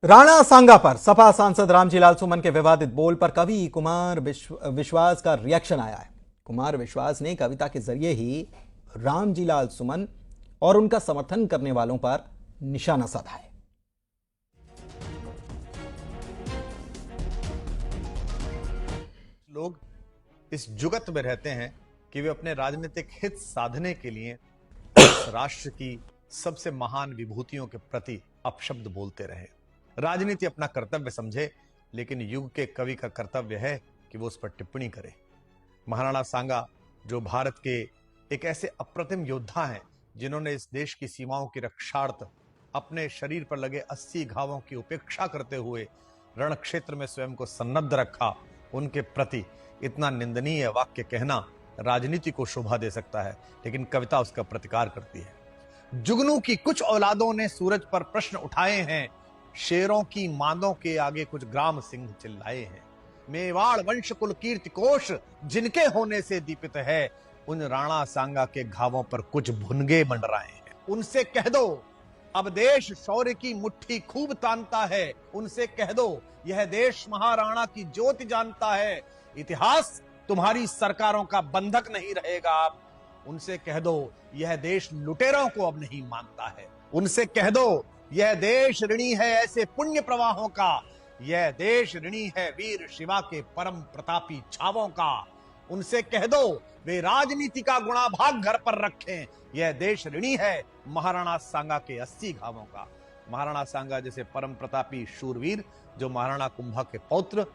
राणा सांगा पर सपा सांसद रामजीलाल सुमन के विवादित बोल पर कवि कुमार विश्वास का रिएक्शन आया है। कुमार विश्वास ने कविता के जरिए ही रामजीलाल सुमन और उनका समर्थन करने वालों पर निशाना साधा है। लोग इस जुगत में रहते हैं कि वे अपने राजनीतिक हित साधने के लिए इस राष्ट्र की सबसे महान विभूतियों के प्रति अपशब्द बोलते रहे। राजनीति अपना कर्तव्य समझे, लेकिन युग के कवि का कर्तव्य है कि वो उस पर टिप्पणी करे। महाराणा सांगा जो भारत के एक ऐसे अप्रतिम योद्धा हैं जिन्होंने इस देश की सीमाओं की रक्षार्थ अपने शरीर पर लगे 80 घावों की उपेक्षा करते हुए रण क्षेत्र में स्वयं को सन्नद्ध रखा, उनके प्रति इतना निंदनीय वाक्य कहना राजनीति को शोभा दे सकता है, लेकिन कविता उसका प्रतिकार करती है। जुगनू की कुछ औलादों ने सूरज पर प्रश्न उठाए हैं, शेरों की मांदों के आगे कुछ ग्राम सिंह चिल्लाए हैं। मेवाड़ वंश कुल कीर्ति कोश जिनके होने से दीपित है, उन राणा सांगा के घावों पर कुछ भुनगे मंडराए हैं। उनसे कह दो अब देश शौर्य की मुट्ठी खूब तानता है, उनसे कह दो यह देश महाराणा की ज्योति जानता है। इतिहास तुम्हारी सरकारों का बंधक नहीं रहेगा। आप उनसे कह दो यह देश लुटेरों को अब नहीं मानता है। उनसे कह दो यह देश ऋणी है ऐसे पुण्य प्रवाहों का, यह देश ऋणी है वीर शिवा के परम प्रतापी छावों का। उनसे कह दो वे राजनीति का गुणाभाग घर पर रखें, यह देश ऋणी है महाराणा सांगा के 80 घावों का। महाराणा सांगा जैसे परम प्रतापी शूरवीर जो महाराणा कुंभा के पौत्र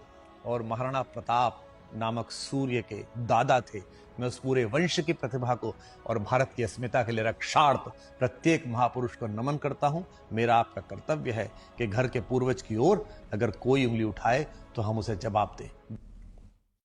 और महाराणा प्रताप नामक सूर्य के दादा थे, मैं उस पूरे वंश की प्रतिभा को और भारत की अस्मिता के लिए रक्षार्थ प्रत्येक महापुरुष को नमन करता हूं। मेरा आपका कर्तव्य है कि घर के पूर्वज की ओर अगर कोई उंगली उठाए तो हम उसे जवाब दें।